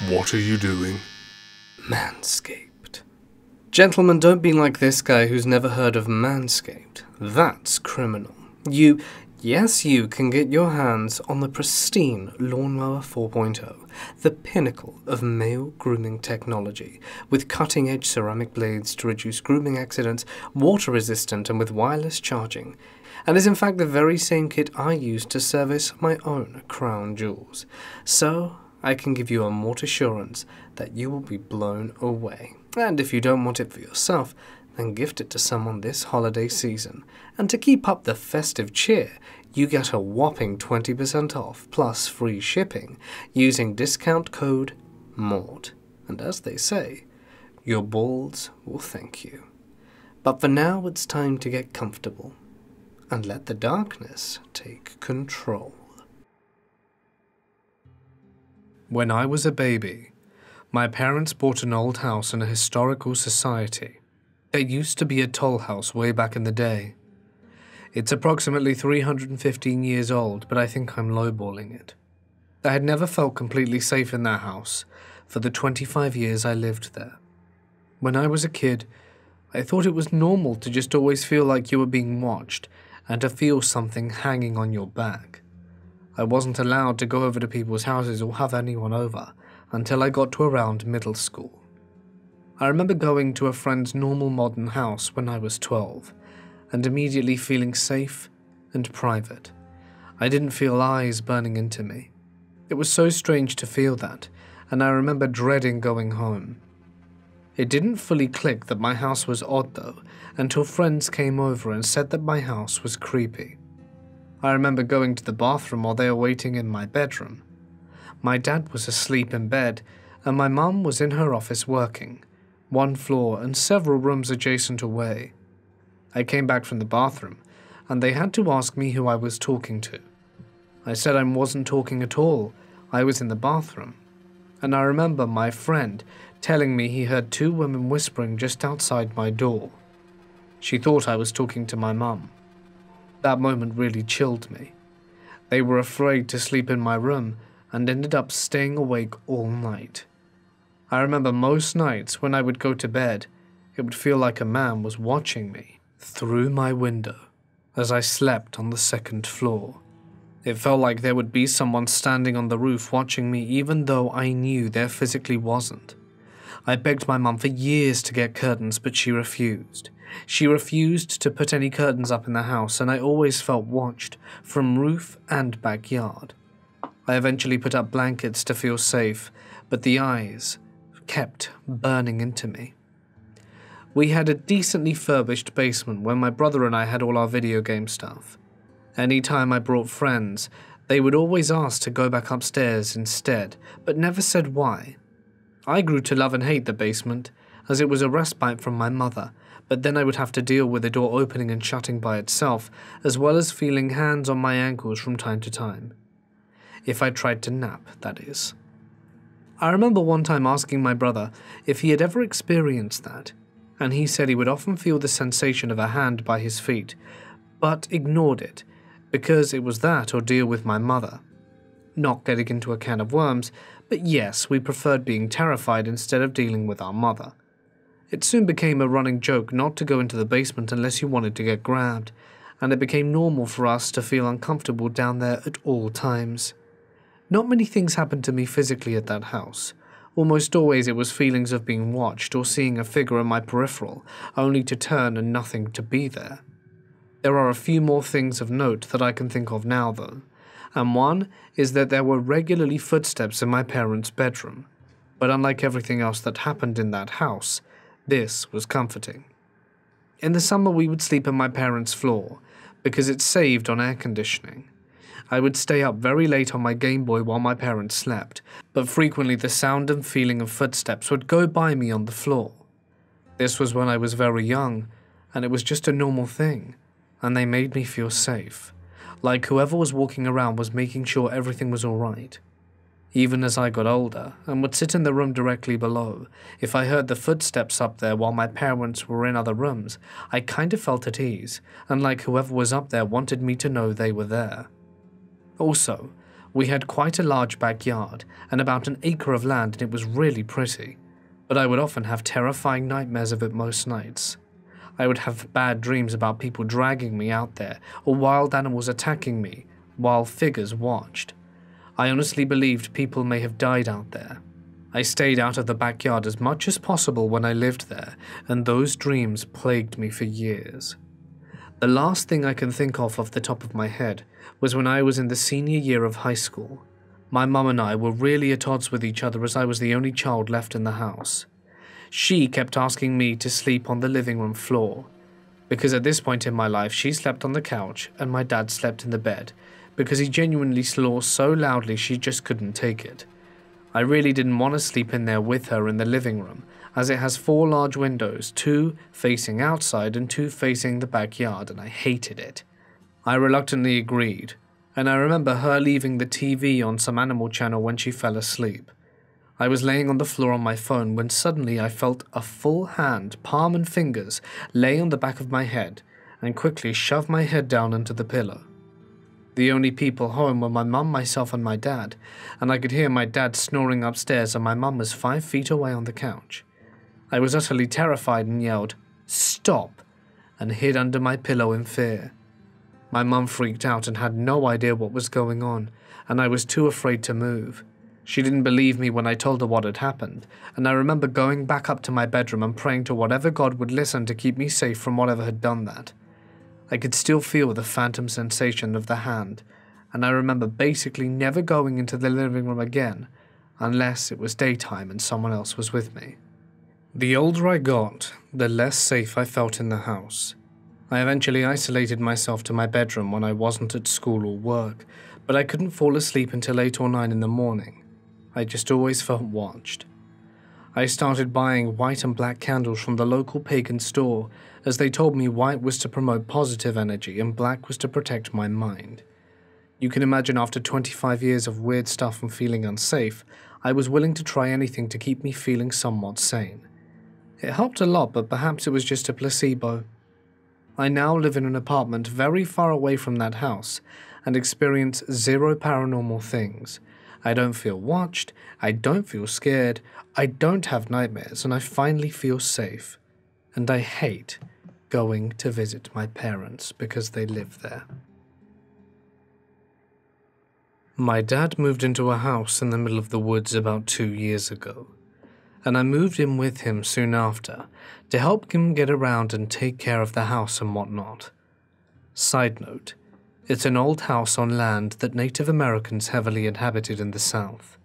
What are you doing? Manscaped. Gentlemen, don't be like this guy who's never heard of Manscaped. That's criminal. Yes, you can get your hands on the pristine Lawnmower 4.0, the pinnacle of male grooming technology, with cutting-edge ceramic blades to reduce grooming accidents, water-resistant and with wireless charging, and is in fact the very same kit I use to service my own crown jewels. So, I can give you a more assurance that you will be blown away. And if you don't want it for yourself, then gift it to someone this holiday season. And to keep up the festive cheer, you get a whopping 20% off plus free shipping using discount code MAUD. And as they say, your balls will thank you. But for now, it's time to get comfortable and let the darkness take control. When I was a baby, my parents bought an old house in a historical society. There used to be a toll house way back in the day. It's approximately 315 years old, but I think I'm lowballing it. I had never felt completely safe in that house for the 25 years I lived there. When I was a kid, I thought it was normal to just always feel like you were being watched and to feel something hanging on your back. I wasn't allowed to go over to people's houses or have anyone over until I got to around middle school. I remember going to a friend's normal modern house when I was 12 and immediately feeling safe and private. I didn't feel eyes burning into me. It was so strange to feel that, and I remember dreading going home. It didn't fully click that my house was odd though, until friends came over and said that my house was creepy. I remember going to the bathroom while they were waiting in my bedroom. My dad was asleep in bed, and my mum was in her office working, one floor and several rooms adjacent away. I came back from the bathroom, and they had to ask me who I was talking to. I said I wasn't talking at all, I was in the bathroom. And I remember my friend telling me he heard two women whispering just outside my door. She thought I was talking to my mum. That moment really chilled me. They were afraid to sleep in my room and ended up staying awake all night. I remember most nights when I would go to bed, it would feel like a man was watching me through my window as I slept on the second floor. It felt like there would be someone standing on the roof watching me even though I knew there physically wasn't. I begged my mum for years to get curtains, but she refused. She refused to put any curtains up in the house, and I always felt watched from roof and backyard. I eventually put up blankets to feel safe, but the eyes kept burning into me. We had a decently furbished basement where my brother and I had all our video game stuff. Anytime I brought friends, they would always ask to go back upstairs instead, but never said why. I grew to love and hate the basement, as it was a respite from my mother, but then I would have to deal with the door opening and shutting by itself, as well as feeling hands on my ankles from time to time. If I tried to nap, that is. I remember one time asking my brother if he had ever experienced that, and he said he would often feel the sensation of a hand by his feet, but ignored it, because it was that or deal with my mother. Not getting into a can of worms, but yes, we preferred being terrified instead of dealing with our mother. It soon became a running joke not to go into the basement unless you wanted to get grabbed, and it became normal for us to feel uncomfortable down there at all times. Not many things happened to me physically at that house. Almost always it was feelings of being watched or seeing a figure in my peripheral, only to turn and nothing to be there. There are a few more things of note that I can think of now though, and one is that there were regularly footsteps in my parents' bedroom, but unlike everything else that happened in that house, this was comforting. In the summer we would sleep on my parents' floor, because it saved on air conditioning. I would stay up very late on my Game Boy while my parents slept, but frequently the sound and feeling of footsteps would go by me on the floor. This was when I was very young, and it was just a normal thing, and they made me feel safe, like whoever was walking around was making sure everything was alright. Even as I got older, and would sit in the room directly below, if I heard the footsteps up there while my parents were in other rooms, I kind of felt at ease, and like whoever was up there wanted me to know they were there. Also, We had quite a large backyard and about an acre of land, and it was really pretty, but I would often have terrifying nightmares of it most nights. I would have bad dreams about people dragging me out there or wild animals attacking me while figures watched. I honestly believed people may have died out there. I stayed out of the backyard as much as possible when I lived there, and those dreams plagued me for years. The last thing I can think of off the top of my head was when I was in the senior year of high school. My mum and I were really at odds with each other as I was the only child left in the house. She kept asking me to sleep on the living room floor, because at this point in my life she slept on the couch and my dad slept in the bed, because he genuinely snores so loudly she just couldn't take it. I really didn't want to sleep in there with her in the living room, as it has 4 large windows, 2 facing outside and 2 facing the backyard, and I hated it. I reluctantly agreed, and I remember her leaving the TV on some animal channel when she fell asleep. I was laying on the floor on my phone when suddenly I felt a full hand, palm and fingers, lay on the back of my head and quickly shove my head down into the pillow. The only people home were my mum, myself and my dad, and I could hear my dad snoring upstairs and my mum was 5 feet away on the couch. I was utterly terrified and yelled, "Stop!" and hid under my pillow in fear. My mum freaked out and had no idea what was going on, and I was too afraid to move. She didn't believe me when I told her what had happened, and I remember going back up to my bedroom and praying to whatever God would listen to keep me safe from whatever had done that. I could still feel the phantom sensation of the hand, and I remember basically never going into the living room again unless it was daytime and someone else was with me. The older I got, the less safe I felt in the house. I eventually isolated myself to my bedroom when I wasn't at school or work, but I couldn't fall asleep until 8 or 9 in the morning. I just always felt watched. I started buying white and black candles from the local pagan store, as they told me white was to promote positive energy and black was to protect my mind. You can imagine after 25 years of weird stuff and feeling unsafe, I was willing to try anything to keep me feeling somewhat sane. It helped a lot, but perhaps it was just a placebo. I now live in an apartment very far away from that house and experience 0 paranormal things. I don't feel watched, I don't feel scared, I don't have nightmares, and I finally feel safe. And I hate going to visit my parents because they live there. My dad moved into a house in the middle of the woods about 2 years ago, and I moved in with him soon after to help him get around and take care of the house and whatnot. Side note, it's an old house on land that Native Americans heavily inhabited in the South.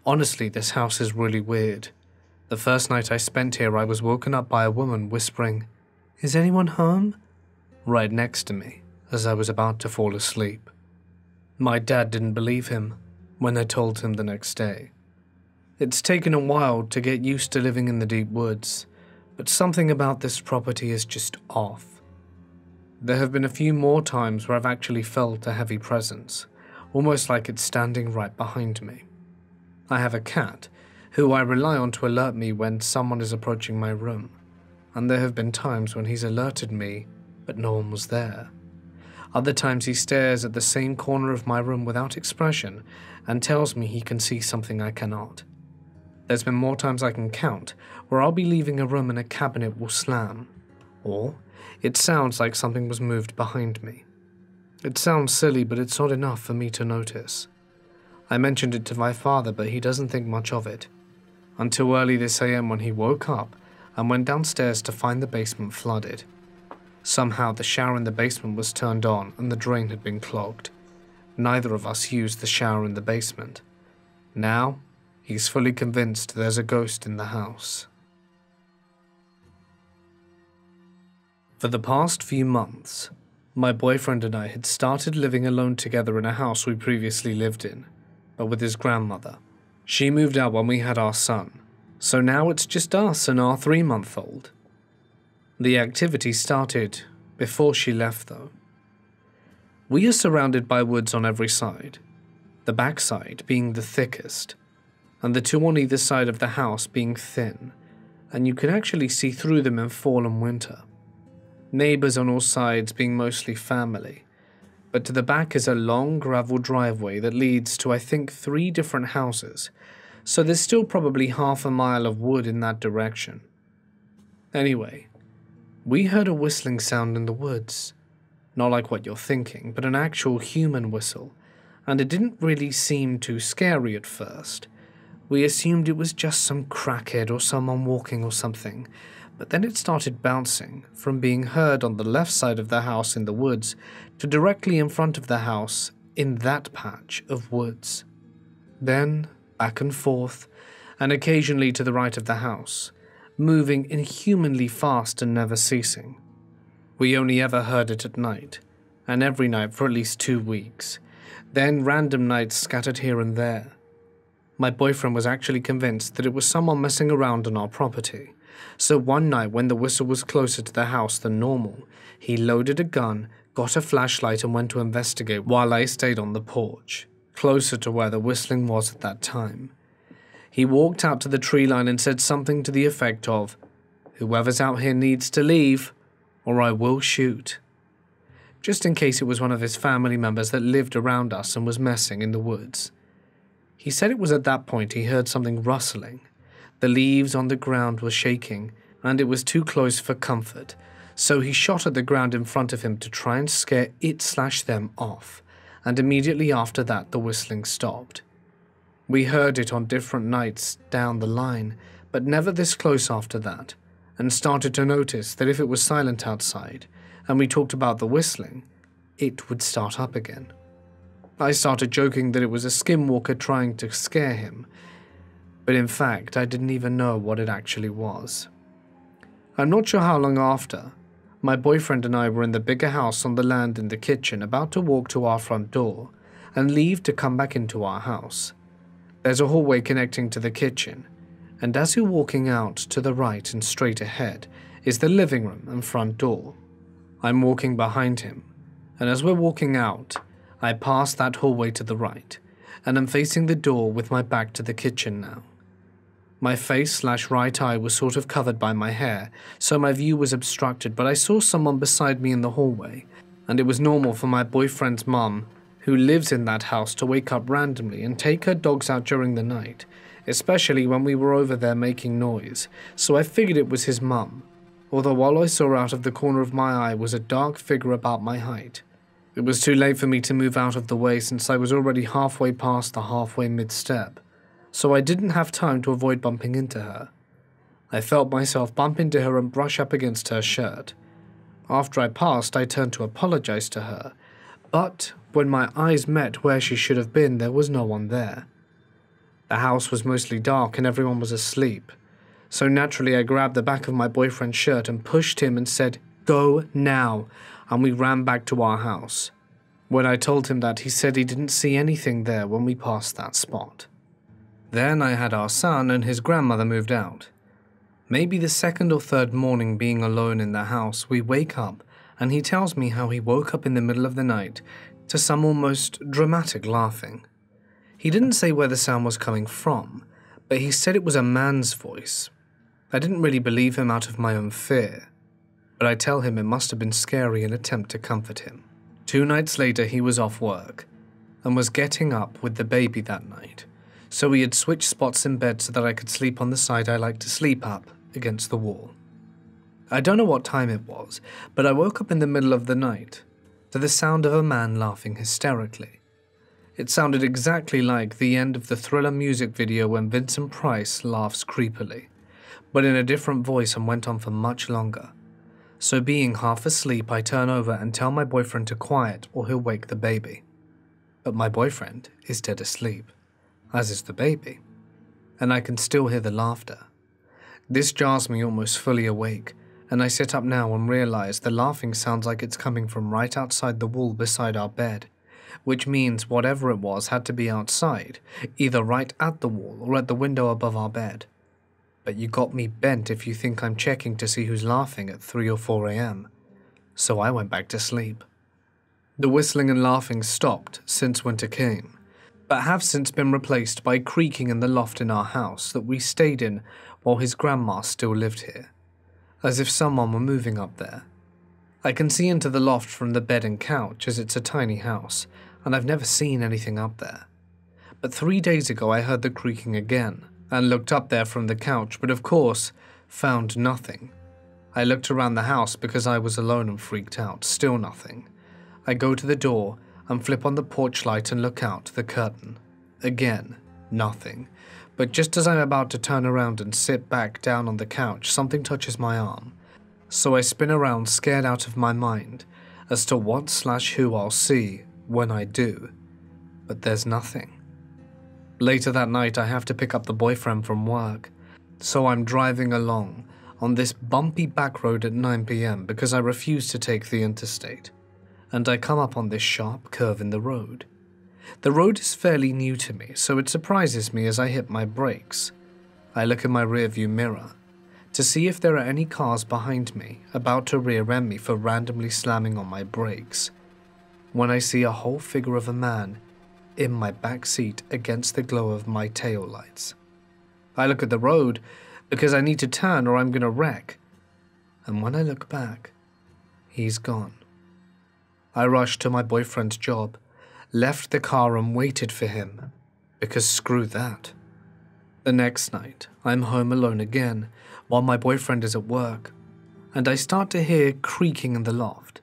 Honestly, this house is really weird. The first night I spent here, I was woken up by a woman whispering, "Is anyone home?" right next to me as I was about to fall asleep. My dad didn't believe him when I told him the next day. It's taken a while to get used to living in the deep woods, but something about this property is just off. There have been a few more times where I've actually felt a heavy presence, almost like it's standing right behind me. I have a cat, who I rely on to alert me when someone is approaching my room, and there have been times when he's alerted me, but no one was there. Other times he stares at the same corner of my room without expression and tells me he can see something I cannot. There's been more times I can count where I'll be leaving a room and a cabinet will slam, or it sounds like something was moved behind me. It sounds silly, but it's not enough for me to notice. I mentioned it to my father, but he doesn't think much of it, until early this AM when he woke up and went downstairs to find the basement flooded. Somehow the shower in the basement was turned on and the drain had been clogged. Neither of us used the shower in the basement. Now, he's fully convinced there's a ghost in the house. For the past few months, my boyfriend and I had started living alone together in a house we previously lived in, but with his grandmother. She moved out when we had our son, so now it's just us and our 3-month-old. The activity started before she left, though. We are surrounded by woods on every side, the backside being the thickest, and the 2 on either side of the house being thin, and you can actually see through them in fall and winter. Neighbors on all sides being mostly family, but to the back is a long gravel driveway that leads to I think 3 different houses, so there's still probably half a mile of wood in that direction. Anyway, we heard a whistling sound in the woods. Not like what you're thinking, but an actual human whistle, and it didn't really seem too scary at first. We assumed it was just some crackhead or someone walking or something, but then it started bouncing from being heard on the left side of the house in the woods to directly in front of the house in that patch of woods. Then back and forth, and occasionally to the right of the house, moving inhumanly fast and never ceasing. We only ever heard it at night, and every night for at least 2 weeks, then random nights scattered here and there. My boyfriend was actually convinced that it was someone messing around on our property, so one night when the whistle was closer to the house than normal, he loaded a gun, got a flashlight and went to investigate while I stayed on the porch, closer to where the whistling was at that time. He walked out to the tree line and said something to the effect of, "Whoever's out here needs to leave, or I will shoot," just in case it was one of his family members that lived around us and was messing in the woods. He said it was at that point he heard something rustling. The leaves on the ground were shaking, and it was too close for comfort, so he shot at the ground in front of him to try and scare it/them off, and immediately after that the whistling stopped. We heard it on different nights down the line, but never this close after that, and started to notice that if it was silent outside, and we talked about the whistling, it would start up again. I started joking that it was a skinwalker trying to scare him, but in fact I didn't even know what it actually was. I'm not sure how long after, my boyfriend and I were in the bigger house on the land in the kitchen about to walk to our front door and leave to come back into our house. There's a hallway connecting to the kitchen, and as you're walking out to the right and straight ahead is the living room and front door. I'm walking behind him, and as we're walking out, I pass that hallway to the right, and I'm facing the door with my back to the kitchen now. My face/right eye was sort of covered by my hair, so my view was obstructed, but I saw someone beside me in the hallway, and it was normal for my boyfriend's mum, who lives in that house, to wake up randomly and take her dogs out during the night, especially when we were over there making noise, so I figured it was his mum, although all I saw out of the corner of my eye was a dark figure about my height. It was too late for me to move out of the way since I was already halfway past the halfway mid-step, so I didn't have time to avoid bumping into her. I felt myself bump into her and brush up against her shirt. After I passed, I turned to apologize to her, but when my eyes met where she should have been, there was no one there. The house was mostly dark and everyone was asleep, so naturally I grabbed the back of my boyfriend's shirt and pushed him and said, "Go now," and we ran back to our house. When I told him that, he said he didn't see anything there when we passed that spot. Then I had our son and his grandmother moved out. Maybe the second or third morning being alone in the house, we wake up and he tells me how he woke up in the middle of the night to some almost dramatic laughing. He didn't say where the sound was coming from, but he said it was a man's voice. I didn't really believe him out of my own fear, but I tell him it must have been scary and attempt to comfort him. 2 nights later he was off work and was getting up with the baby that night, so we had switched spots in bed so that I could sleep on the side I like to sleep up against the wall. I don't know what time it was, but I woke up in the middle of the night to the sound of a man laughing hysterically. It sounded exactly like the end of the Thriller music video when Vincent Price laughs creepily, but in a different voice and went on for much longer. So being half asleep, I turn over and tell my boyfriend to quiet or he'll wake the baby. But my boyfriend is dead asleep, as is the baby, and I can still hear the laughter. This jars me almost fully awake, and I sit up now and realize the laughing sounds like it's coming from right outside the wall beside our bed, which means whatever it was had to be outside, either right at the wall or at the window above our bed. But you got me bent if you think I'm checking to see who's laughing at 3 or 4 a.m. So I went back to sleep. The whistling and laughing stopped since winter came, but have since been replaced by creaking in the loft in our house that we stayed in while his grandma still lived here, as if someone were moving up there. I can see into the loft from the bed and couch as it's a tiny house, and I've never seen anything up there. But 3 days ago I heard the creaking again, and looked up there from the couch, but of course, found nothing. I looked around the house because I was alone and freaked out, still nothing. I go to the door and flip on the porch light and look out the curtain. Again, nothing. But just as I'm about to turn around and sit back down on the couch, something touches my arm. So I spin around, scared out of my mind as to what/who I'll see when I do. But there's nothing. Later that night, I have to pick up the boyfriend from work. So I'm driving along on this bumpy back road at 9 p.m. because I refuse to take the interstate. And I come up on this sharp curve in the road. The road is fairly new to me, so it surprises me as I hit my brakes. I look in my rearview mirror to see if there are any cars behind me about to rear-end me for randomly slamming on my brakes, when I see a whole figure of a man in my back seat against the glow of my tail lights. I look at the road because I need to turn or I'm going to wreck, and when I look back, he's gone. I rushed to my boyfriend's job, left the car and waited for him, because screw that. The next night, I'm home alone again, while my boyfriend is at work, and I start to hear creaking in the loft.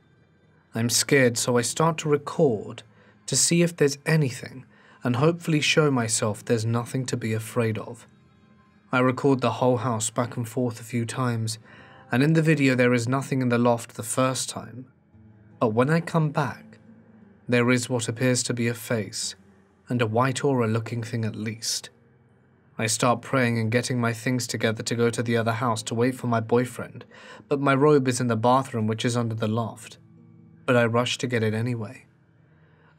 I'm scared, so I start to record to see if there's anything, and hopefully show myself there's nothing to be afraid of. I record the whole house back and forth a few times, and in the video there is nothing in the loft the first time. But when I come back, there is what appears to be a face, and a white aura-looking thing at least. I start praying and getting my things together to go to the other house to wait for my boyfriend, but my robe is in the bathroom, which is under the loft. But I rush to get it anyway.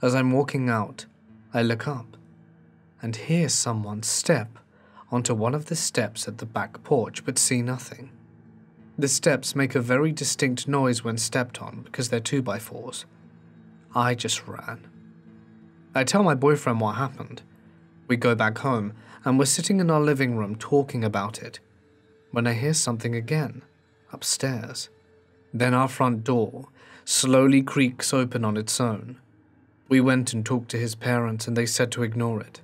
As I'm walking out, I look up and hear someone step onto one of the steps at the back porch, but see nothing. The steps make a very distinct noise when stepped on because they're 2x4s. I just ran. I tell my boyfriend what happened. We go back home and we're sitting in our living room talking about it when I hear something again, upstairs. Then our front door slowly creaks open on its own. We went and talked to his parents and they said to ignore it,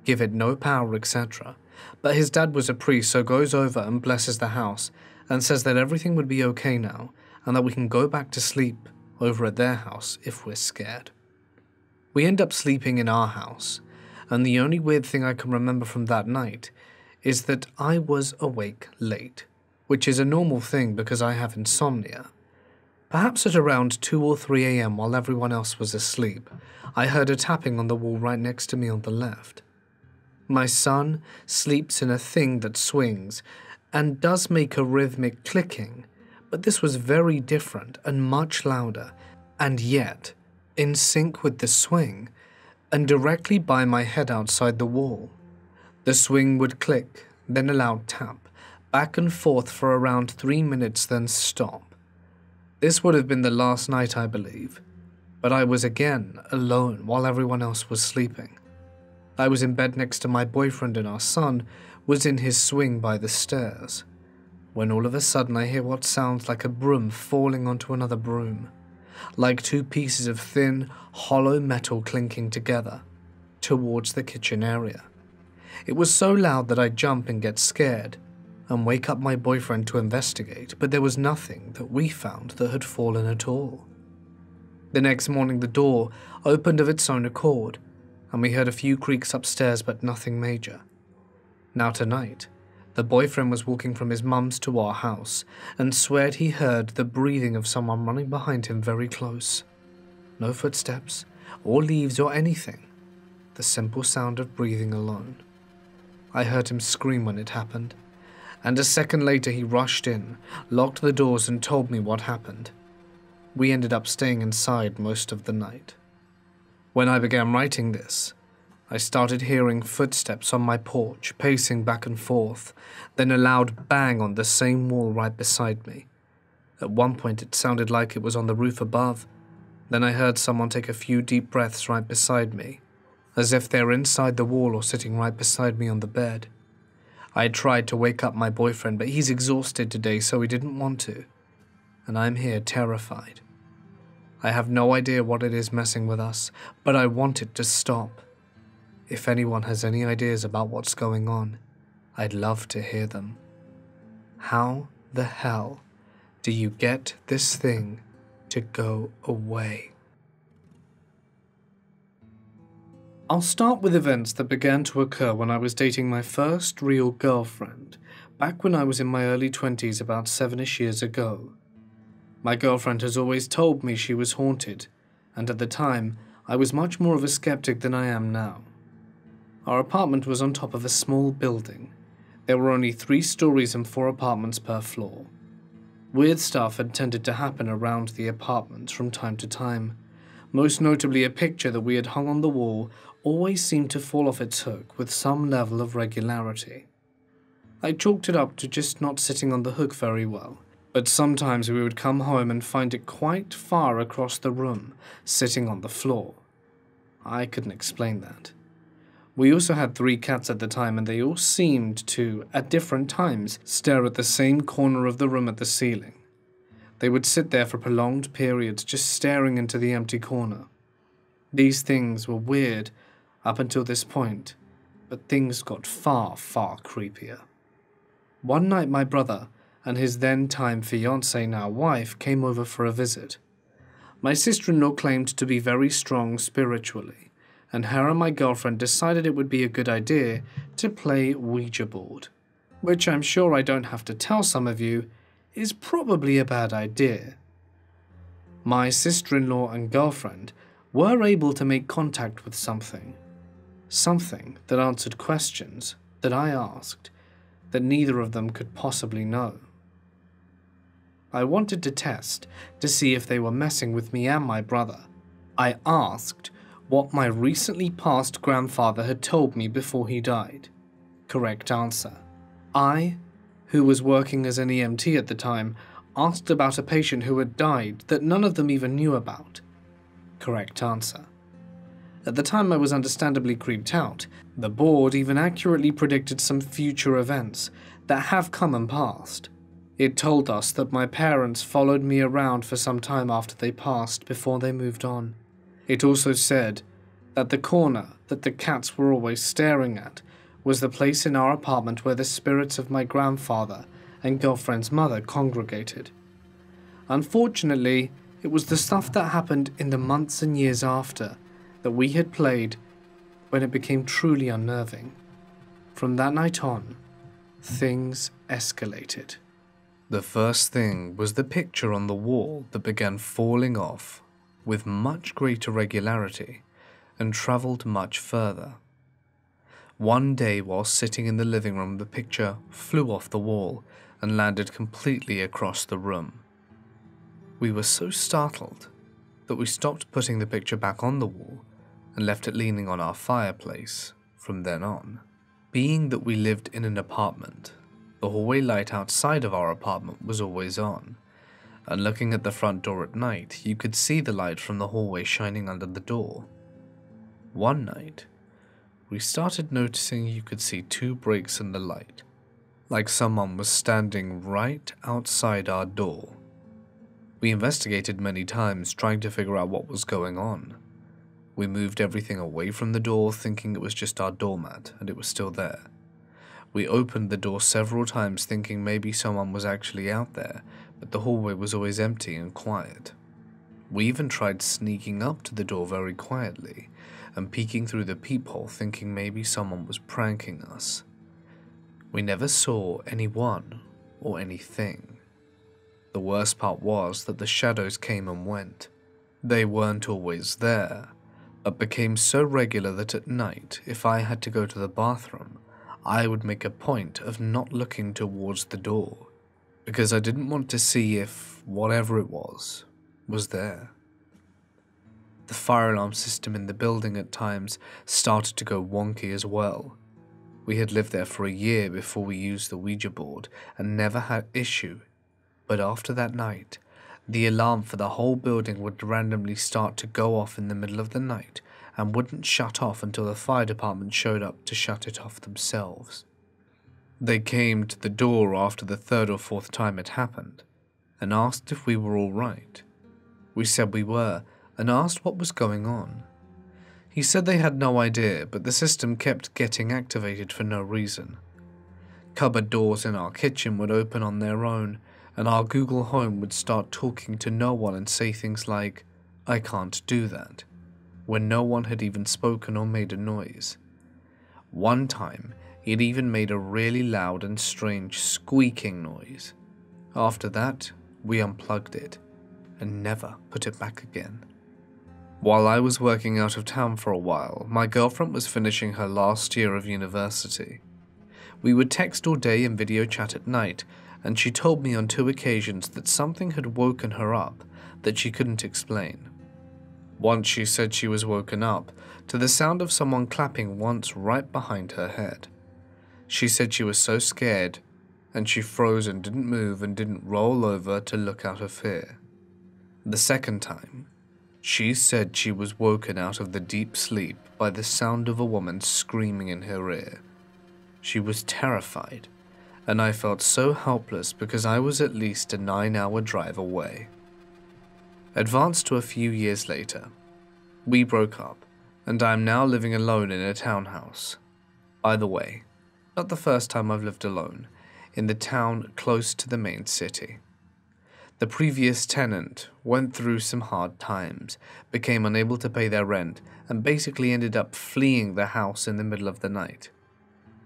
give it no power, etc. But his dad was a priest, so goes over and blesses the house and says that everything would be okay now and that we can go back to sleep over at their house if we're scared. We end up sleeping in our house, and the only weird thing I can remember from that night is that I was awake late, which is a normal thing because I have insomnia. Perhaps at around 2 or 3 a.m. while everyone else was asleep, I heard a tapping on the wall right next to me on the left. My son sleeps in a thing that swings and does make a rhythmic clicking, but this was very different and much louder, and yet in sync with the swing, and directly by my head outside the wall. The swing would click, then a loud tap, back and forth for around 3 minutes, then stop. This would have been the last night, I believe, but I was again alone while everyone else was sleeping. I was in bed next to my boyfriend and our son was in his swing by the stairs, when all of a sudden I hear what sounds like a broom falling onto another broom, like 2 pieces of thin, hollow metal clinking together, towards the kitchen area. It was so loud that I jump and get scared, and wake up my boyfriend to investigate, but there was nothing that we found that had fallen at all. The next morning the door opened of its own accord, and we heard a few creaks upstairs but nothing major. Now tonight, the boyfriend was walking from his mum's to our house and sweared he heard the breathing of someone running behind him very close. No footsteps, or leaves or anything. The simple sound of breathing alone. I heard him scream when it happened, and a second later he rushed in, locked the doors and told me what happened. We ended up staying inside most of the night. When I began writing this, I started hearing footsteps on my porch, pacing back and forth, then a loud bang on the same wall right beside me. At one point it sounded like it was on the roof above. Then I heard someone take a few deep breaths right beside me, as if they were inside the wall or sitting right beside me on the bed. I tried to wake up my boyfriend, but he's exhausted today, so he didn't want to. and I'm here terrified. I have no idea what it is messing with us, but I want it to stop. If anyone has any ideas about what's going on, I'd love to hear them. How the hell do you get this thing to go away? I'll start with events that began to occur when I was dating my first real girlfriend, back when I was in my early 20s about 7-ish years ago. My girlfriend has always told me she was haunted, and at the time, I was much more of a skeptic than I am now. Our apartment was on top of a small building. There were only 3 stories and 4 apartments per floor. Weird stuff had tended to happen around the apartments from time to time. Most notably, a picture that we had hung on the wall always seemed to fall off its hook with some level of regularity. I chalked it up to just not sitting on the hook very well, but sometimes we would come home and find it quite far across the room, sitting on the floor. I couldn't explain that. We also had 3 cats at the time, and they all seemed to, at different times, stare at the same corner of the room at the ceiling. They would sit there for prolonged periods, just staring into the empty corner. These things were weird up until this point, but things got far, far creepier. One night my brother and his then-time fiancée, now wife, came over for a visit. My sister-in-law claimed to be very strong spiritually, and her and my girlfriend decided it would be a good idea to play Ouija board, which I'm sure I don't have to tell some of you is probably a bad idea. My sister-in-law and girlfriend were able to make contact with something that answered questions that I asked that neither of them could possibly know. I wanted to test to see if they were messing with me and my brother. I asked what my recently passed grandfather had told me before he died. Correct answer. I, who was working as an EMT at the time, asked about a patient who had died that none of them even knew about. Correct answer. At the time I was understandably creeped out. The board even accurately predicted some future events that have come and passed. It told us that my parents followed me around for some time after they passed before they moved on. It also said that the corner that the cats were always staring at was the place in our apartment where the spirits of my grandfather and girlfriend's mother congregated. Unfortunately, it was the stuff that happened in the months and years after that we had played when it became truly unnerving. From that night on, things escalated. The first thing was the picture on the wall that began falling off with much greater regularity and travelled much further. One day while sitting in the living room, the picture flew off the wall and landed completely across the room. We were so startled that we stopped putting the picture back on the wall and left it leaning on our fireplace from then on. Being that we lived in an apartment, the hallway light outside of our apartment was always on, and looking at the front door at night, you could see the light from the hallway shining under the door. One night, we started noticing you could see 2 breaks in the light, like someone was standing right outside our door. We investigated many times, trying to figure out what was going on. We moved everything away from the door, thinking it was just our doormat, and it was still there. We opened the door several times, thinking maybe someone was actually out there, but the hallway was always empty and quiet. We even tried sneaking up to the door very quietly and peeking through the peephole, thinking maybe someone was pranking us. We never saw anyone or anything. The worst part was that the shadows came and went. They weren't always there, but became so regular that at night, if I had to go to the bathroom, I would make a point of not looking towards the door, because I didn't want to see if whatever it was there. The fire alarm system in the building at times started to go wonky as well. We had lived there for a year before we used the Ouija board and never had issue, but after that night, the alarm for the whole building would randomly start to go off in the middle of the night and wouldn't shut off until the fire department showed up to shut it off themselves. They came to the door after the 3rd or 4th time it happened, and asked if we were all right. We said we were and asked what was going on. He said they had no idea, but the system kept getting activated for no reason. Cupboard doors in our kitchen would open on their own, and our Google Home would start talking to no one and say things like, "I can't do that," when no one had even spoken or made a noise. One time, it even made a really loud and strange squeaking noise. After that, we unplugged it and never put it back again. While I was working out of town for a while, my girlfriend was finishing her last year of university. We would text all day and video chat at night, and she told me on 2 occasions that something had woken her up that she couldn't explain. Once she said she was woken up to the sound of someone clapping once right behind her head. She said she was so scared, and she froze and didn't move and didn't roll over to look out of fear. The second time, she said she was woken out of the deep sleep by the sound of a woman screaming in her ear. She was terrified, and I felt so helpless because I was at least a 9-hour drive away. Advanced to a few years later, we broke up, and I am now living alone in a townhouse. By the way, not the first time I've lived alone, in the town close to the main city. The previous tenant went through some hard times, became unable to pay their rent, and basically ended up fleeing the house in the middle of the night.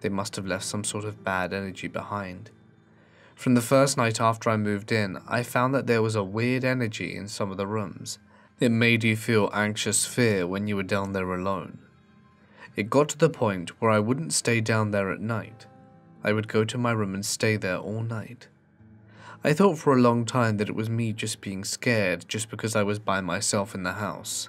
They must have left some sort of bad energy behind. From the first night after I moved in, I found that there was a weird energy in some of the rooms. It made you feel anxious fear when you were down there alone. It got to the point where I wouldn't stay down there at night. I would go to my room and stay there all night. I thought for a long time that it was me just being scared just because I was by myself in the house.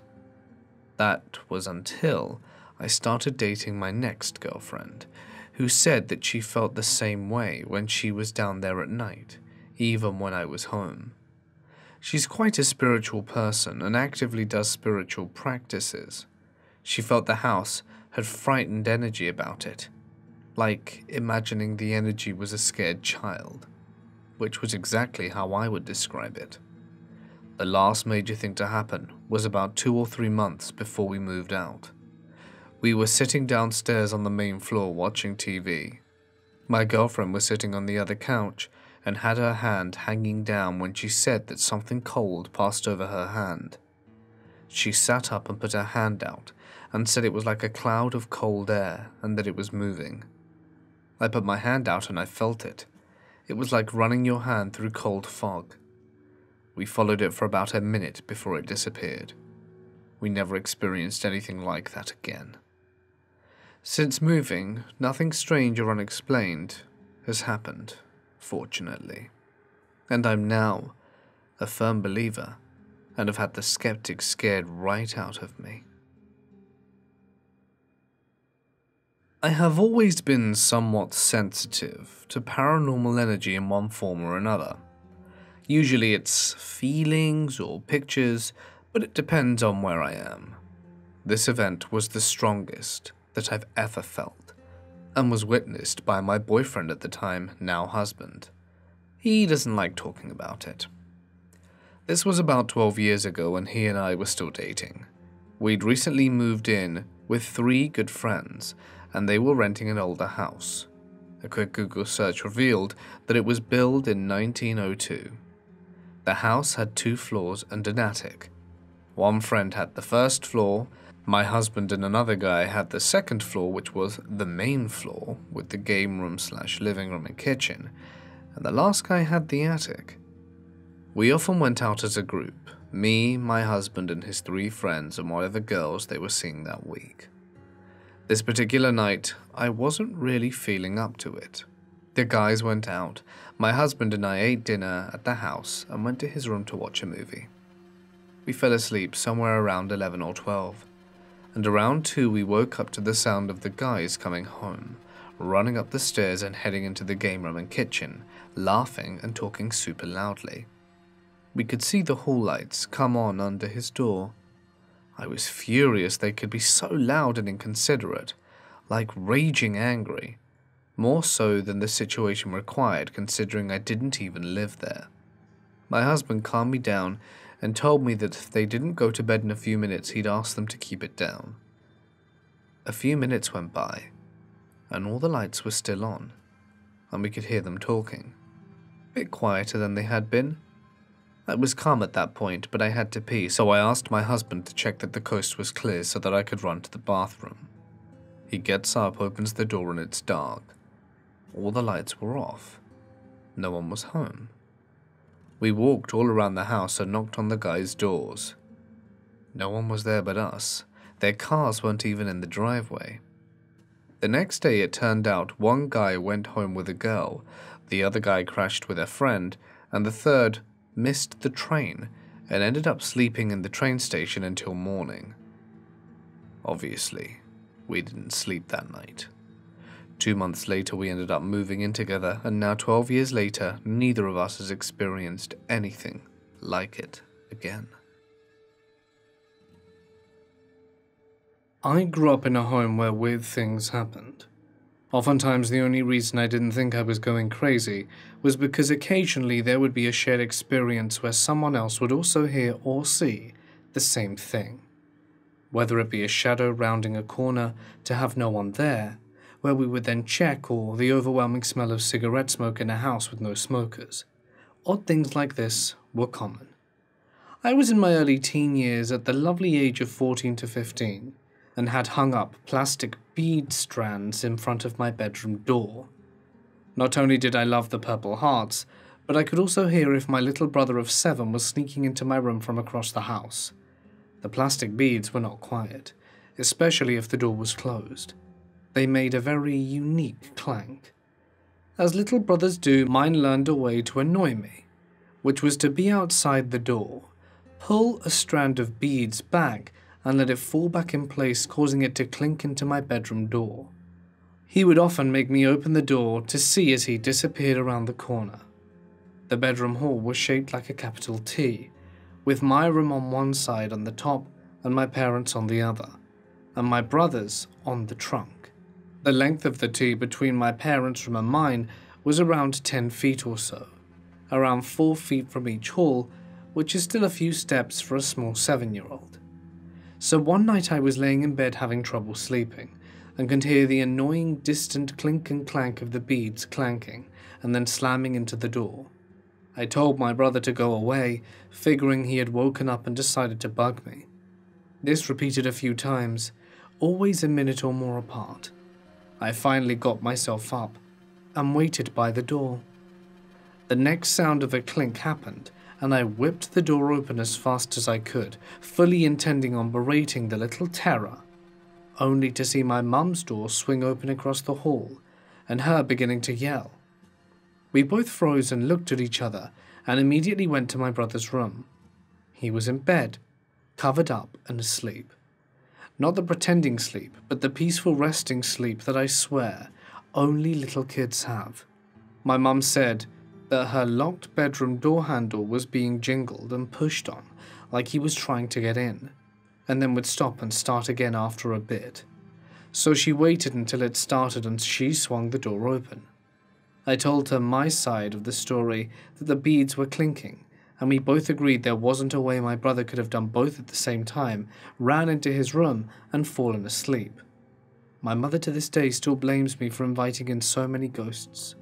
That was until I started dating my next girlfriend, who said that she felt the same way when she was down there at night, even when I was home. She's quite a spiritual person and actively does spiritual practices. She felt the house had frightened energy about it, like imagining the energy was a scared child, which was exactly how I would describe it. The last major thing to happen was about 2 or 3 months before we moved out. We were sitting downstairs on the main floor watching TV. My girlfriend was sitting on the other couch and had her hand hanging down when she said that something cold passed over her hand. She sat up and put her hand out and said it was like a cloud of cold air and that it was moving. I put my hand out and I felt it. It was like running your hand through cold fog. We followed it for about a minute before it disappeared. We never experienced anything like that again. Since moving, nothing strange or unexplained has happened, fortunately. And I'm now a firm believer and have had the skeptics scared right out of me. I have always been somewhat sensitive to paranormal energy in one form or another. Usually it's feelings or pictures, but it depends on where I am. This event was the strongest that I've ever felt, and was witnessed by my boyfriend at the time, now husband. He doesn't like talking about it. This was about 12 years ago when he and I were still dating. We'd recently moved in with 3 good friends, and they were renting an older house. A quick Google search revealed that it was built in 1902. The house had 2 floors and an attic. One friend had the first floor, my husband and another guy had the second floor, which was the main floor with the game room / living room and kitchen, and the last guy had the attic. We often went out as a group, me, my husband and his 3 friends and whatever girls they were seeing that week. This particular night, I wasn't really feeling up to it. The guys went out, my husband and I ate dinner at the house and went to his room to watch a movie. We fell asleep somewhere around 11 or 12, and around 2 we woke up to the sound of the guys coming home, running up the stairs and heading into the game room and kitchen, laughing and talking super loudly. We could see the hall lights come on under his door. I was furious they could be so loud and inconsiderate, like raging angry, more so than the situation required considering I didn't even live there. My husband calmed me down and told me that if they didn't go to bed in a few minutes, he'd ask them to keep it down. A few minutes went by, and all the lights were still on, and we could hear them talking. A bit quieter than they had been. I was calm at that point, but I had to pee, so I asked my husband to check that the coast was clear so that I could run to the bathroom. He gets up, opens the door, and it's dark. All the lights were off. No one was home. We walked all around the house and knocked on the guys' doors. No one was there but us. Their cars weren't even in the driveway. The next day it turned out one guy went home with a girl, the other guy crashed with a friend, and the third missed the train and ended up sleeping in the train station until morning. Obviously, we didn't sleep that night. 2 months later, we ended up moving in together, and now 12 years later, neither of us has experienced anything like it again. I grew up in a home where weird things happened. Oftentimes, the only reason I didn't think I was going crazy was because occasionally there would be a shared experience where someone else would also hear or see the same thing. Whether it be a shadow rounding a corner to have no one there, where we would then check, or the overwhelming smell of cigarette smoke in a house with no smokers. Odd things like this were common. I was in my early teen years at the lovely age of 14 to 15 and had hung up plastic bead strands in front of my bedroom door. Not only did I love the Purple Hearts, but I could also hear if my little brother of 7 was sneaking into my room from across the house. The plastic beads were not quiet, especially if the door was closed. They made a very unique clank. As little brothers do, mine learned a way to annoy me, which was to be outside the door, pull a strand of beads back and let it fall back in place, causing it to clink into my bedroom door. He would often make me open the door to see as he disappeared around the corner. The bedroom hall was shaped like a capital T, with my room on one side on the top and my parents on the other, and my brothers on the trunk. The length of the T between my parents' room and mine was around 10 feet or so, around 4 feet from each hall, which is still a few steps for a small 7-year-old. So one night I was laying in bed having trouble sleeping, and could hear the annoying distant clink and clank of the beads clanking and then slamming into the door. I told my brother to go away, figuring he had woken up and decided to bug me. This repeated a few times, always a minute or more apart. I finally got myself up and waited by the door. The next sound of a clink happened, and I whipped the door open as fast as I could, fully intending on berating the little terror, only to see my mum's door swing open across the hall, and her beginning to yell. We both froze and looked at each other, and immediately went to my brother's room. He was in bed, covered up and asleep. Not the pretending sleep, but the peaceful resting sleep that I swear only little kids have. My mum said that her locked bedroom door handle was being jingled and pushed on, like he was trying to get in, and then would stop and start again after a bit. So she waited until it started and she swung the door open. I told her my side of the story, that the beads were clinking, and we both agreed there wasn't a way my brother could have done both at the same time, ran into his room and fallen asleep. My mother to this day still blames me for inviting in so many ghosts,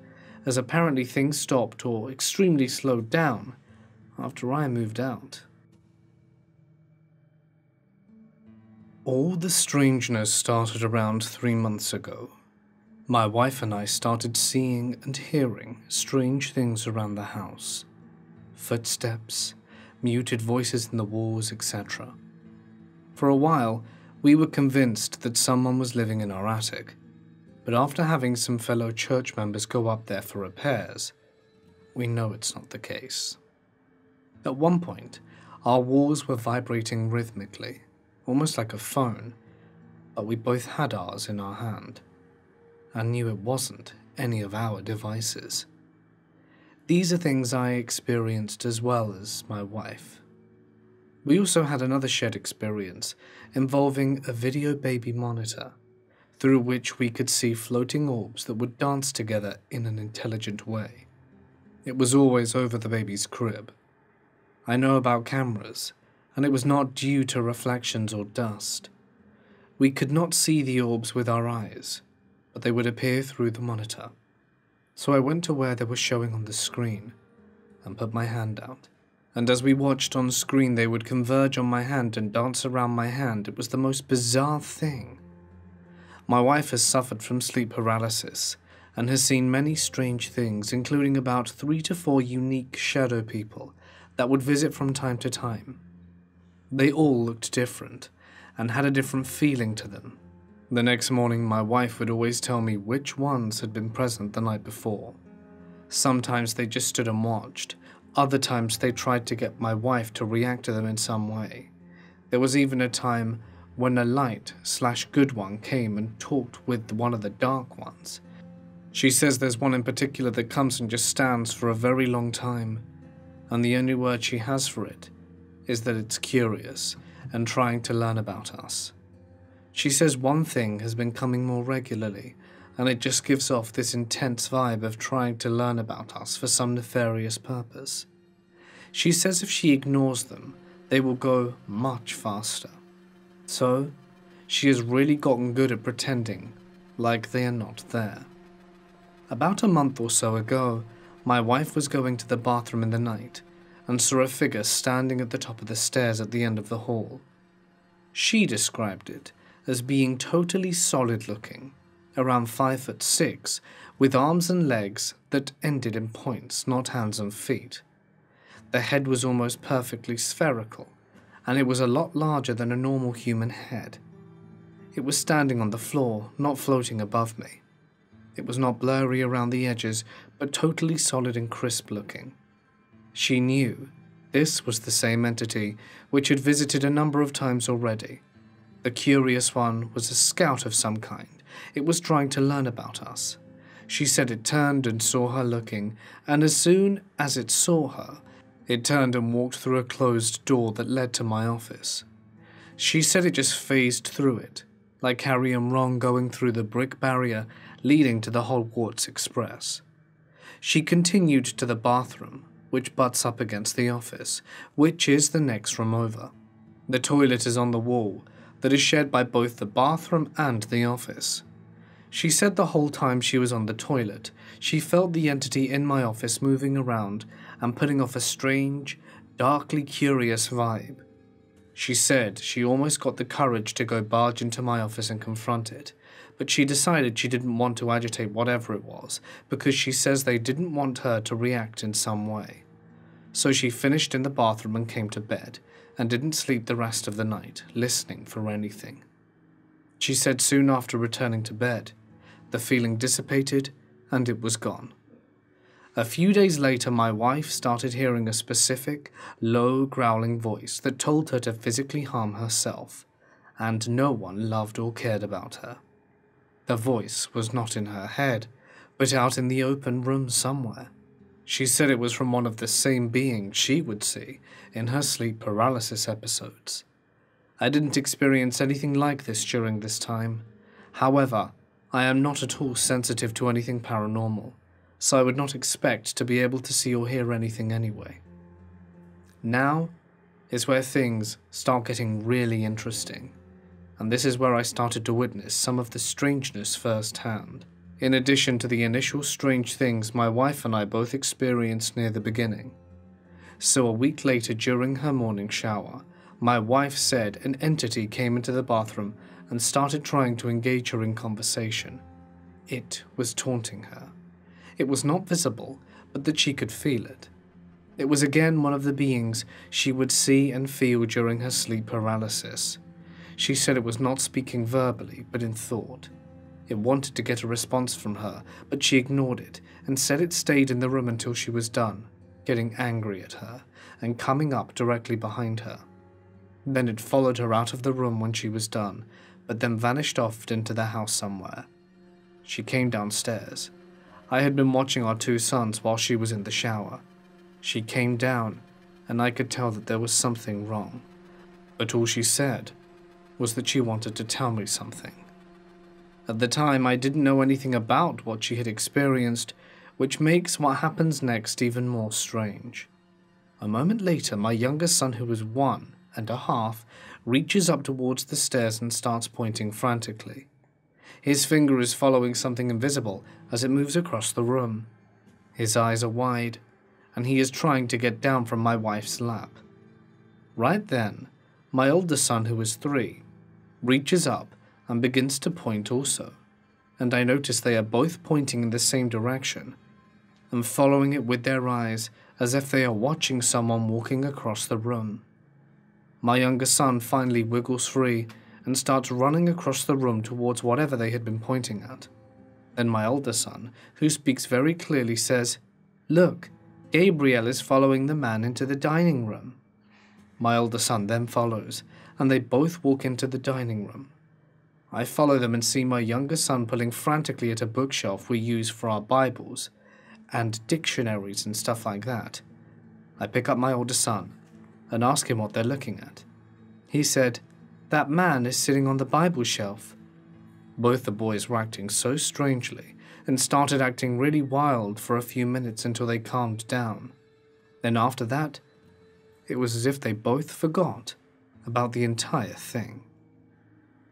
as apparently things stopped or extremely slowed down after I moved out. All the strangeness started around 3 months ago. My wife and I started seeing and hearing strange things around the house. Footsteps, muted voices in the walls, etc. For a while, we were convinced that someone was living in our attic, but after having some fellow church members go up there for repairs, we know it's not the case. At one point, our walls were vibrating rhythmically, almost like a phone, but we both had ours in our hand, and knew it wasn't any of our devices. These are things I experienced as well as my wife. We also had another shared experience involving a video baby monitor, through which we could see floating orbs that would dance together in an intelligent way. It was always over the baby's crib, I know about cameras, and it was not due to reflections or dust. We could not see the orbs with our eyes, but they would appear through the monitor. So I went to where they were showing on the screen and put my hand out. And as we watched on screen, they would converge on my hand and dance around my hand. It was the most bizarre thing. My wife has suffered from sleep paralysis and has seen many strange things, including about 3 to 4 unique shadow people that would visit from time to time. They all looked different and had a different feeling to them. The next morning, my wife would always tell me which ones had been present the night before. Sometimes they just stood and watched. Other times they tried to get my wife to react to them in some way. There was even a time when a light/good one came and talked with one of the dark ones. She says there's one in particular that comes and just stands for a very long time, and the only word she has for it is that it's curious and trying to learn about us. She says one thing has been coming more regularly, and it just gives off this intense vibe of trying to learn about us for some nefarious purpose. She says if she ignores them, they will go much faster. So, she has really gotten good at pretending like they are not there. About a month or so ago, my wife was going to the bathroom in the night and saw a figure standing at the top of the stairs at the end of the hall. She described it as being totally solid looking, around 5'6", with arms and legs that ended in points, not hands and feet. The head was almost perfectly spherical, and it was a lot larger than a normal human head. It was standing on the floor, not floating above me. It was not blurry around the edges, but totally solid and crisp looking. She knew this was the same entity which had visited a number of times already. The curious one was a scout of some kind. It was trying to learn about us. She said it turned and saw her looking, and as soon as it saw her, it turned and walked through a closed door that led to my office. She said it just phased through it, like Harry and Ron going through the brick barrier leading to the Hogwarts Express. She continued to the bathroom, which butts up against the office, which is the next room over. The toilet is on the wall that is shared by both the bathroom and the office. She said the whole time she was on the toilet, she felt the entity in my office moving around and putting off a strange, darkly curious vibe. She said she almost got the courage to go barge into my office and confront it, but she decided she didn't want to agitate whatever it was because she says they didn't want her to react in some way. So she finished in the bathroom and came to bed, and didn't sleep the rest of the night, listening for anything. She said soon after returning to bed, the feeling dissipated and it was gone. A few days later, my wife started hearing a specific, low, growling voice that told her to physically harm herself, and no one loved or cared about her. The voice was not in her head, but out in the open room somewhere. She said it was from one of the same beings she would see in her sleep paralysis episodes. I didn't experience anything like this during this time. However, I am not at all sensitive to anything paranormal, so I would not expect to be able to see or hear anything anyway. Now is where things start getting really interesting, and this is where I started to witness some of the strangeness firsthand. In addition to the initial strange things my wife and I both experienced near the beginning. So a week later, during her morning shower, my wife said an entity came into the bathroom and started trying to engage her in conversation. It was taunting her. It was not visible, but that she could feel it. It was again one of the beings she would see and feel during her sleep paralysis. She said it was not speaking verbally, but in thought. It wanted to get a response from her, but she ignored it and said it stayed in the room until she was done, getting angry at her and coming up directly behind her. Then it followed her out of the room when she was done, but then vanished off into the house somewhere. She came downstairs. I had been watching our 2 sons while she was in the shower. She came down, and I could tell that there was something wrong, but all she said was that she wanted to tell me something. At the time, I didn't know anything about what she had experienced, which makes what happens next even more strange. A moment later, my youngest son, who was 1.5, reaches up towards the stairs and starts pointing frantically. His finger is following something invisible as it moves across the room. His eyes are wide, and he is trying to get down from my wife's lap. Right then, my oldest son, who is 3, reaches up and begins to point also, and I notice they are both pointing in the same direction and following it with their eyes as if they are watching someone walking across the room. My younger son finally wiggles free and starts running across the room towards whatever they had been pointing at. Then my older son, who speaks very clearly, says, "Look, Gabriel is following the man into the dining room." My older son then follows, and they both walk into the dining room. I follow them and see my younger son pulling frantically at a bookshelf we use for our Bibles and dictionaries and stuff like that. I pick up my older son and ask him what they're looking at. He said, "That man is sitting on the Bible shelf." Both the boys were acting so strangely and started acting really wild for a few minutes until they calmed down. Then after that, it was as if they both forgot about the entire thing.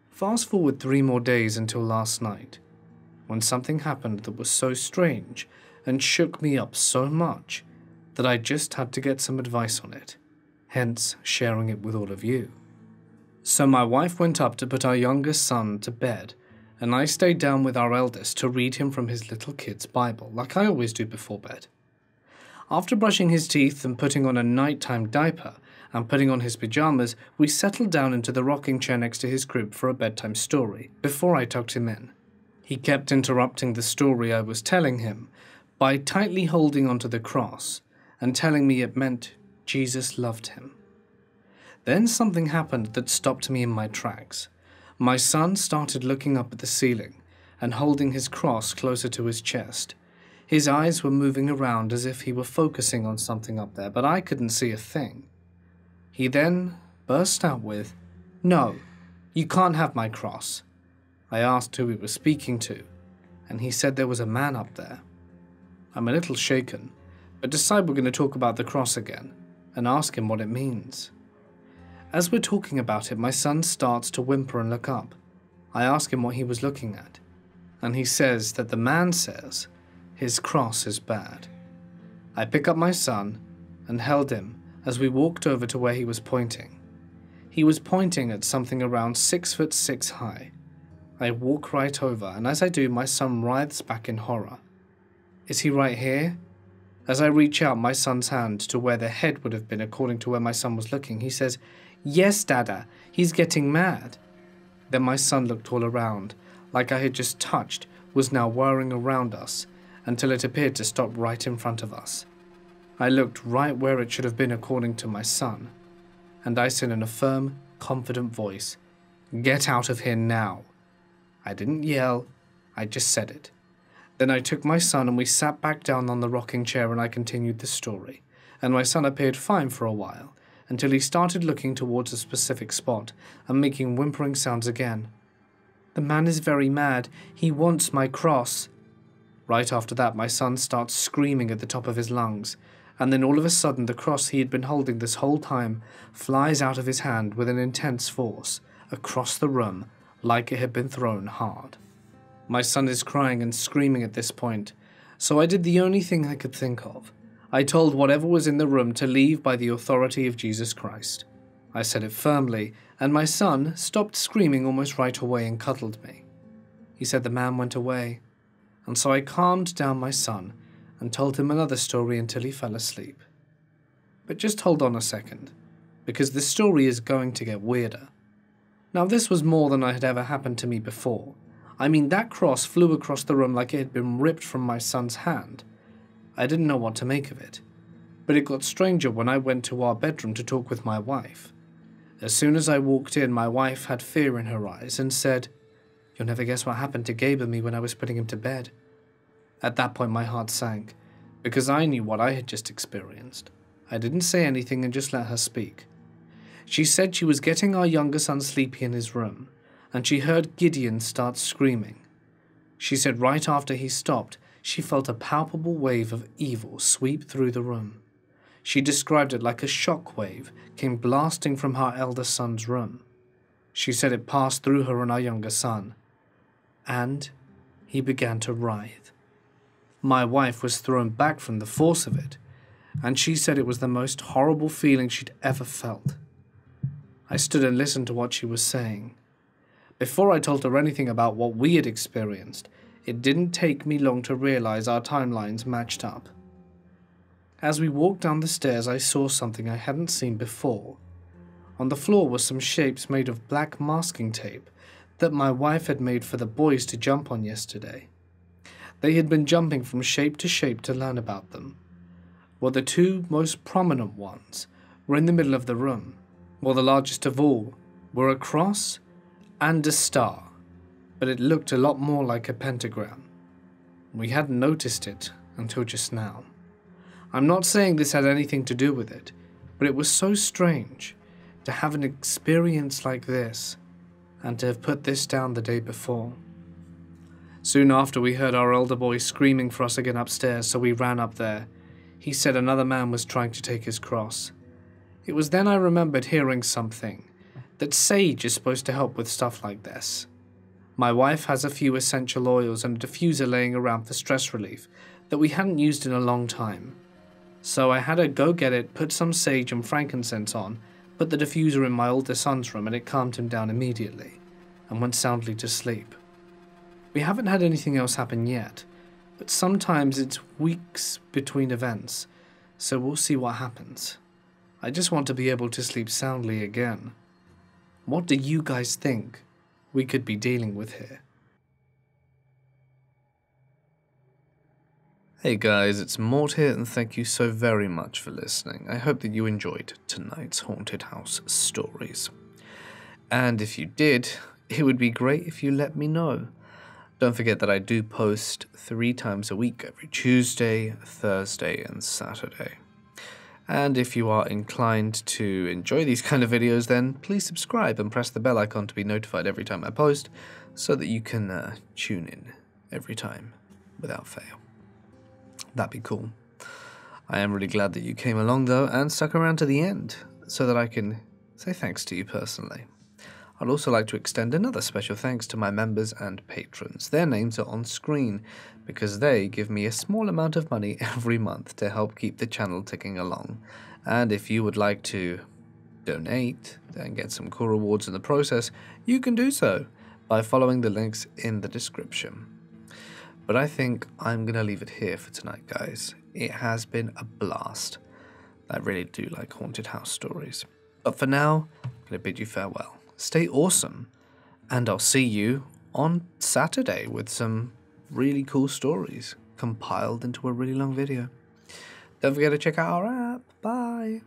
Fast forward 3 more days until last night, when something happened that was so strange and shook me up so much that I just had to get some advice on it, hence sharing it with all of you. So my wife went up to put our youngest son to bed, and I stayed down with our eldest to read him from his little kid's Bible, like I always do before bed. After brushing his teeth and putting on a nighttime diaper and putting on his pajamas, we settled down into the rocking chair next to his crib for a bedtime story before I tucked him in. He kept interrupting the story I was telling him by tightly holding onto the cross and telling me it meant Jesus loved him. Then something happened that stopped me in my tracks. My son started looking up at the ceiling and holding his cross closer to his chest. His eyes were moving around as if he were focusing on something up there, but I couldn't see a thing. He then burst out with, "No, you can't have my cross." I asked who he was speaking to, and he said there was a man up there. I'm a little shaken, but decide we're going to talk about the cross again and ask him what it means. As we're talking about it, my son starts to whimper and look up. I ask him what he was looking at, and he says that the man says his cross is bad. I pick up my son and held him as we walked over to where he was pointing. He was pointing at something around 6'6" high. I walk right over, and as I do, my son writhes back in horror. "Is he right here?" As I reach out my son's hand to where the head would have been according to where my son was looking, he says, "Yes, Dada, he's getting mad." Then my son looked all around, like I had just touched was now whirring around us, until it appeared to stop right in front of us. I looked right where it should have been according to my son, and I said in a firm, confident voice, "Get out of here now." I didn't yell, I just said it. Then I took my son and we sat back down on the rocking chair and I continued the story, and my son appeared fine for a while, until he started looking towards a specific spot and making whimpering sounds again. "The man is very mad, he wants my cross." Right after that, my son starts screaming at the top of his lungs, and then all of a sudden the cross he had been holding this whole time flies out of his hand with an intense force across the room like it had been thrown hard. My son is crying and screaming at this point, so I did the only thing I could think of. I told whatever was in the room to leave by the authority of Jesus Christ. I said it firmly, and my son stopped screaming almost right away and cuddled me. He said the man went away, and so I calmed down my son and told him another story until he fell asleep. But just hold on a second, because this story is going to get weirder. Now this was more than had ever happened to me before. I mean, that cross flew across the room like it had been ripped from my son's hand. I didn't know what to make of it, but it got stranger when I went to our bedroom to talk with my wife. As soon as I walked in, my wife had fear in her eyes and said, "You'll never guess what happened to Gabe and me when I was putting him to bed." At that point my heart sank, because I knew what I had just experienced. I didn't say anything and just let her speak. She said she was getting our younger son sleepy in his room, and she heard Gideon start screaming. She said right after he stopped, she felt a palpable wave of evil sweep through the room. She described it like a shockwave came blasting from her elder son's room. She said it passed through her and our younger son, and he began to writhe. My wife was thrown back from the force of it, and she said it was the most horrible feeling she'd ever felt. I stood and listened to what she was saying. Before I told her anything about what we had experienced, it didn't take me long to realize our timelines matched up. As we walked down the stairs, I saw something I hadn't seen before. On the floor were some shapes made of black masking tape that my wife had made for the boys to jump on yesterday. They had been jumping from shape to shape to learn about them. Well, the two most prominent ones were in the middle of the room, while the largest of all were a cross and a star, but it looked a lot more like a pentagram. We hadn't noticed it until just now. I'm not saying this had anything to do with it, but it was so strange to have an experience like this and to have put this down the day before. Soon after, we heard our elder boy screaming for us again upstairs, so we ran up there. He said another man was trying to take his cross. It was then I remembered hearing something, that sage is supposed to help with stuff like this. My wife has a few essential oils and a diffuser laying around for stress relief that we hadn't used in a long time. So I had her go get it, put some sage and frankincense on, put the diffuser in my older son's room, and it calmed him down immediately, and went soundly to sleep. We haven't had anything else happen yet, but sometimes it's weeks between events, so we'll see what happens. I just want to be able to sleep soundly again. What do you guys think we could be dealing with here? Hey guys, it's Mort here, and thank you so very much for listening. I hope that you enjoyed tonight's Haunted House stories. And if you did, it would be great if you let me know. Don't forget that I do post 3 times a week, every Tuesday, Thursday, and Saturday. And if you are inclined to enjoy these kind of videos, then please subscribe and press the bell icon to be notified every time I post, so that you can tune in every time without fail. That'd be cool. I am really glad that you came along though and stuck around to the end so that I can say thanks to you personally. I'd also like to extend another special thanks to my members and patrons. Their names are on screen because they give me a small amount of money every month to help keep the channel ticking along. And if you would like to donate and get some cool rewards in the process, you can do so by following the links in the description. But I think I'm going to leave it here for tonight, guys. It has been a blast. I really do like haunted house stories. But for now, I'm going to bid you farewell. Stay awesome, and I'll see you on Saturday with some really cool stories compiled into a really long video. Don't forget to check out our app. Bye.